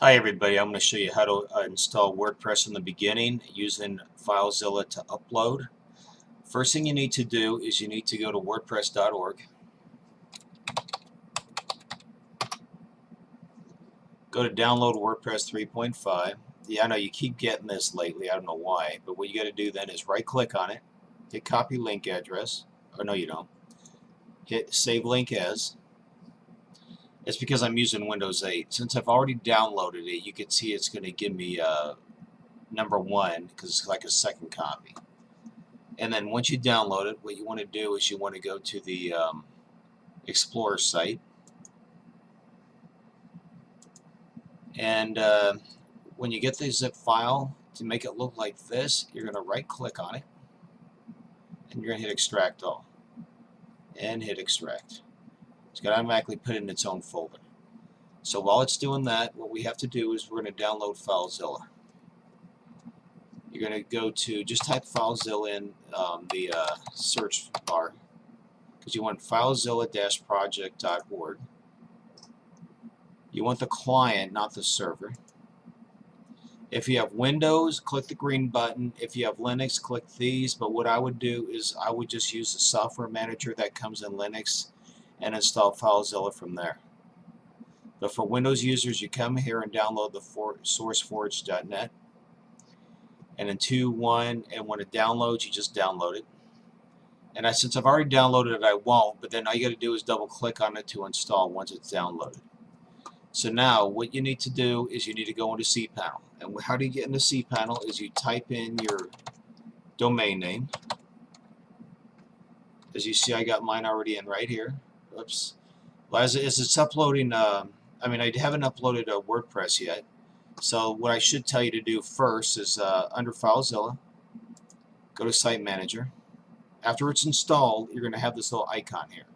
Hi everybody, I'm going to show you how to install WordPress in the beginning using FileZilla to upload. First thing you need to do is you need to go to WordPress.org, go to download WordPress 3.5. Yeah, I know you keep getting this lately, I don't know why, but what you got to do then is right click on it, hit copy link address, or no you don't, hit save link as. It's because I'm using Windows 8. Since I've already downloaded it, you can see it's going to give me number 1 because it's like a second copy. And then once you download it, what you want to do is you want to go to the Explorer site. And when you get the zip file, to make it look like this, you're going to right click on it and you're going to hit extract all and hit extract. It's going to automatically put it in its own folder. So while it's doing that, what we have to do is we're going to download FileZilla. You're going to go to, just type FileZilla in the search bar, because you want FileZilla-project.org. You want the client, not the server. If you have Windows, click the green button. If you have Linux, click these. But what I would do is I would just use the software manager that comes in Linux and install FileZilla from there. But for Windows users, you come here and download the sourceforge.net. And in 2.1, and when it downloads, you just download it. And since I've already downloaded it, I won't. But then all you got to do is double click on it to install once it's downloaded. So now what you need to do is you need to go into cPanel. And how do you get into cPanel is you type in your domain name. As you see, I got mine already in right here. Oops. Well, as it's uploading, I haven't uploaded a WordPress yet. So what I should tell you to do first is under FileZilla, go to Site Manager. After it's installed, you're going to have this little icon here.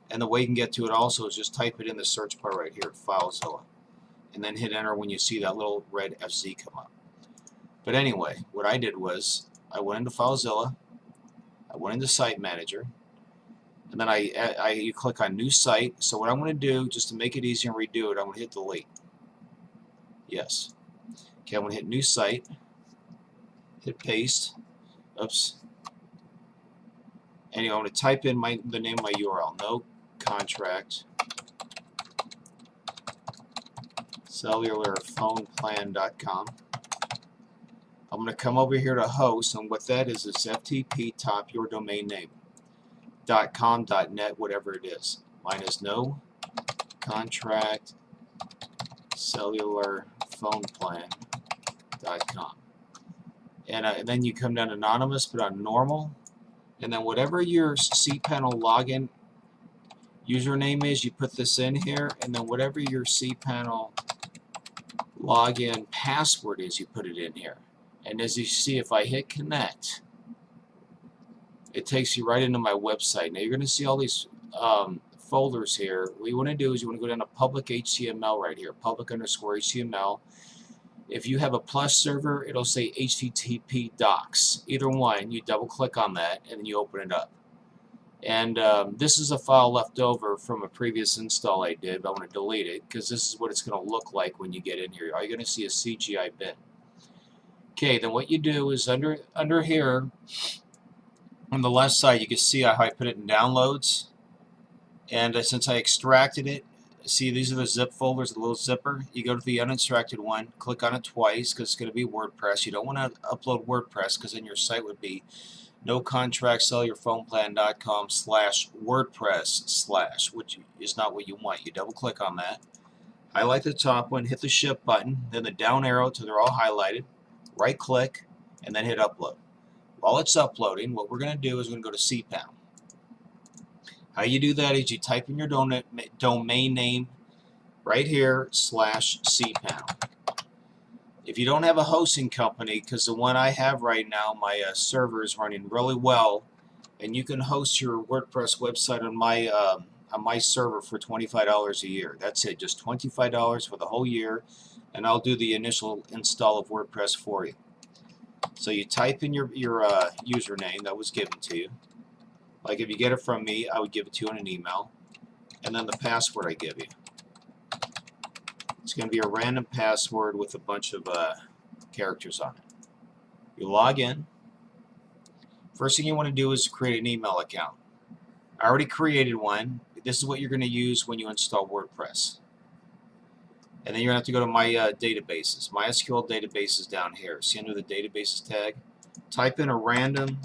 And the way you can get to it also is just type it in the search bar right here, FileZilla. And then hit enter when you see that little red FZ come up. But anyway, what I did was, I went into FileZilla, I went into Site Manager, and then you click on New Site. So what I'm going to do, just to make it easier and redo it, I'm going to hit Delete. Yes. Okay, I'm going to hit New Site, hit Paste. Oops. And I'm going to type in the name of my URL, no contract cellularphoneplan.com. I'm going to come over here to host, and what that is FTP top your domain name .com, .net, whatever it is. Mine is no contract cellularphoneplan.com. And then you come down anonymous, put on normal, and then whatever your cPanel login username is, you put this in here, and then whatever your cPanel login password is, you put it in here. And as you see, if I hit connect, it takes you right into my website. Now you're going to see all these folders here. What you want to do is you want to go down to public HTML right here, public_HTML. If you have a plus server, it'll say HTTP docs. Either one, you double click on that and then you open it up. And this is a file left over from a previous install I did, but I want to delete it because this is what it's going to look like when you get in here. All you're going to see is CGI bin. Okay, then what you do is under here on the left side, you can see how I put it in downloads. And since I extracted it, see these are the zip folders, the little zipper. You go to the unextracted one, click on it twice because it's going to be WordPress. You don't want to upload WordPress because then your site would be nocontractcellularphoneplan.com/WordPress/, which is not what you want. You double click on that, highlight the top one, hit the ship button, then the down arrow till they're all highlighted, right click, and then hit upload. While it's uploading, what we're going to do is we're going to go to cPanel. How you do that is you type in your domain name right here /cPanel. If you don't have a hosting company, because the one I have right now, my server is running really well, and you can host your WordPress website on my server for $25 a year. That's it, just $25 for the whole year, and I'll do the initial install of WordPress for you. So you type in your username that was given to you. Like if you get it from me, I would give it to you in an email, and then the password I give you. It's going to be a random password with a bunch of characters on it. You log in. First thing you want to do is create an email account. I already created one. This is what you're going to use when you install WordPress. And then you're going to have to go to my databases. MySQL database is down here. See under the databases tag? Type in a random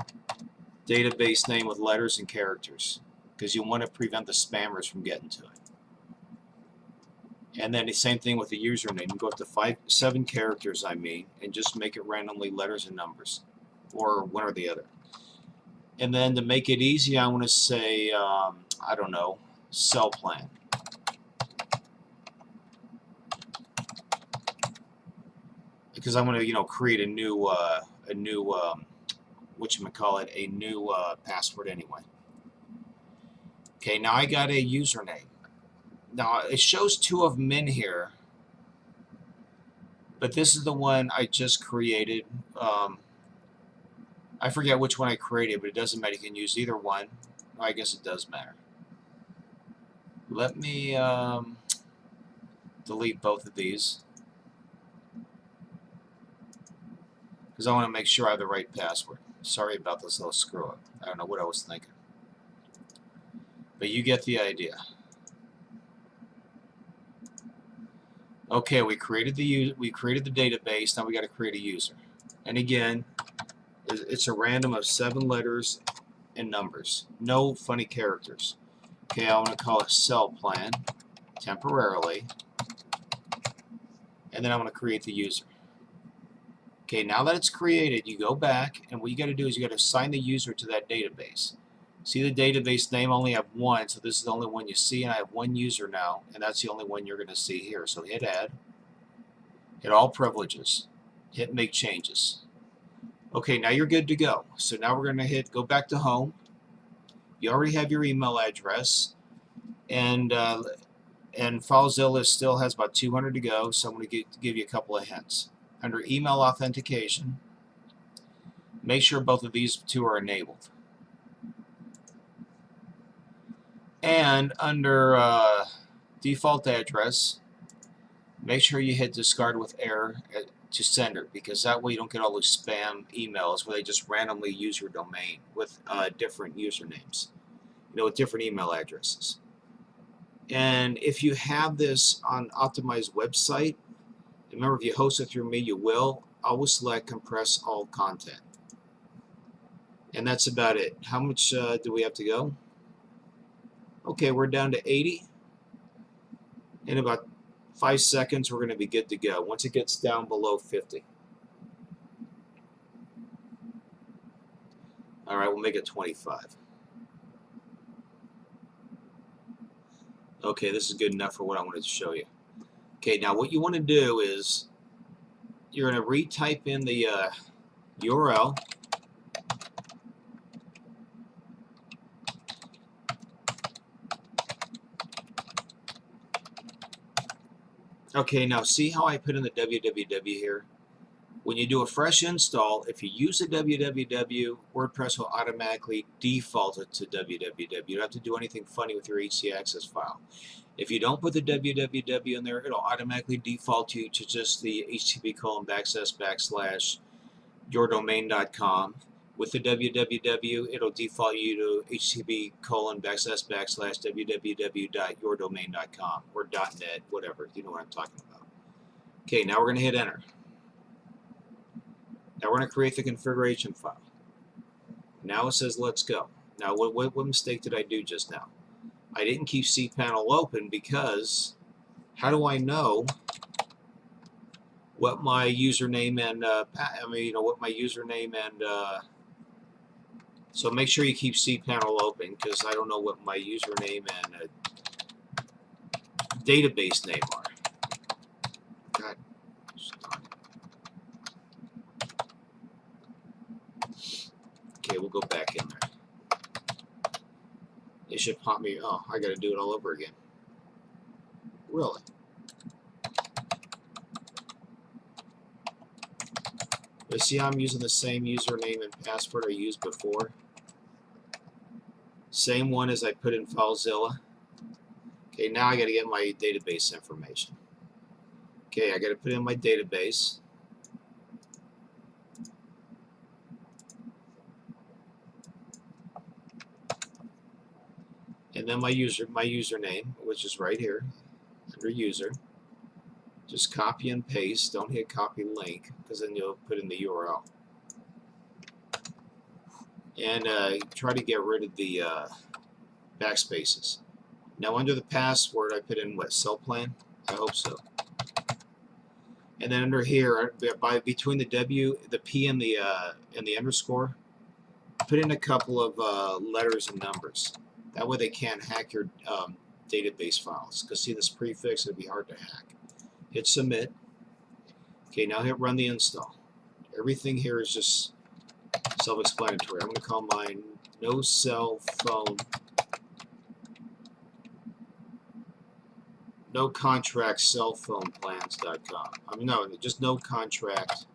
database name with letters and characters, because you want to prevent the spammers from getting to it. And then the same thing with the username. You go up to 7 characters, and just make it randomly letters and numbers, or one or the other. And then to make it easy, I want to say, I don't know, cell plan. Because I'm going to, create a new password anyway. Okay, now I got a username. Now it shows 2 of them in here, but this is the one I just created. I forget which one I created, but it doesn't matter. You can use either one. I guess it does matter. Let me delete both of these, because I want to make sure I have the right password. Sorry about this little screw up. I don't know what I was thinking. But you get the idea. Okay, we created the database. Now we got to create a user. And again, it's a random of 7 letters and numbers. No funny characters. Okay, I want to call it cell plan temporarily. And then I'm going to create the user. Okay, now that it's created, you go back, and what you got to do is you got to assign the user to that database. See, the database name only have 1, so this is the only one you see, and I have 1 user now, and that's the only one you're going to see here. So hit add, hit all privileges, hit make changes. Okay, now you're good to go. So now we're going to go back to home. You already have your email address, and FileZilla still has about 200 to go, so I'm going to give you a couple of hints. Under email authentication, make sure both of these 2 are enabled. And under default address, make sure you hit discard with error to sender, because that way you don't get all those spam emails where they just randomly use your domain with different usernames, with different email addresses. And if you have this on optimized website, remember, if you host it through me, you will always select compress all content. And that's about it. How much do we have to go? Okay, we're down to 80. In about 5 seconds, we're going to be good to go. Once it gets down below 50. All right, we'll make it 25. Okay, this is good enough for what I wanted to show you. Okay, now what you want to do is you're going to retype in the URL. Okay, now see how I put in the www here? When you do a fresh install, if you use a www, WordPress will automatically default it to www. You don't have to do anything funny with your htaccess file. If you don't put the www in there, it'll automatically default you to just the http://yourdomain.com. With the www, it'll default you to http://www.yourdomain.com or .net, whatever. You know what I'm talking about. Okay, now we're going to hit enter. Now we're going to create the configuration file. Now it says let's go. Now what mistake did I do just now? I didn't keep cPanel open, because how do I know what my username and so make sure you keep cPanel open, because I don't know what my username and database name are. God. Okay, we'll go back in there. It should pop me. Oh, I got to do it all over again. Really? But see how I'm using the same username and password I used before? Same one as I put in FileZilla. Okay, now I got to get my database information. Okay, I got to put in my database. And then my username, which is right here under user. Just copy and paste. Don't hit copy link because then you'll put in the URL. And try to get rid of the backspaces. Now under the password, I put in what, cell plan? I hope so. And then under here, between the W, the P, and the underscore, put in a couple of letters and numbers. That way they can't hack your database files. Because see this prefix, it'd be hard to hack. Hit submit. Okay, now hit run the install. Everything here is just self-explanatory. I'm going to call mine no cell phone, no contract cell phone plans.com. I mean, no, just no contract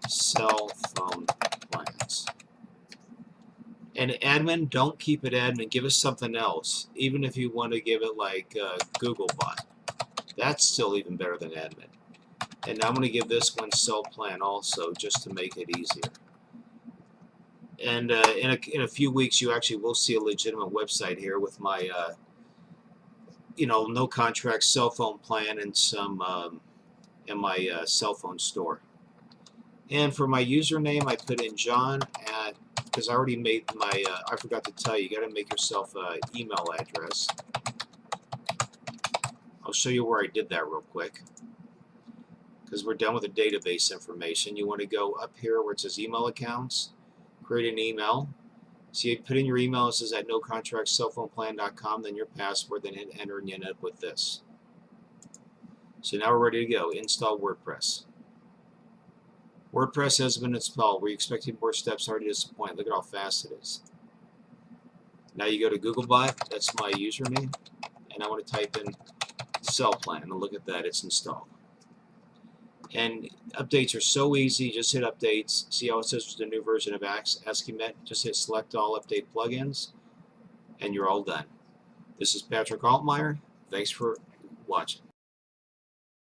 cell phone plans. And admin, don't keep it admin. Give us something else. Even if you want to give it like Googlebot. That's still even better than admin. And I'm going to give this one cell plan also, just to make it easier. And in a few weeks, you actually will see a legitimate website here with my, no contract cell phone plan and some in my cell phone store. And for my username, I put in John at, because I already made my, I forgot to tell you, you got to make yourself an email address. I'll show you where I did that real quick. Because we're done with the database information. You want to go up here where it says email accounts, create an email. So you put in your email, it says at nocontractcellphoneplan.com, then your password, then hit enter, and you end up with this. So now we're ready to go. Install WordPress. WordPress has been installed. We're expecting more steps, already disappointed. Look at how fast it is. Now you go to Googlebot, that's my username, and I want to type in cell plan, and look at that, it's installed. And updates are so easy. Just hit updates. See how it says there's a new version of Esquimet? Just hit select all update plugins, and you're all done. This is Patrick Altmeyer. Thanks for watching.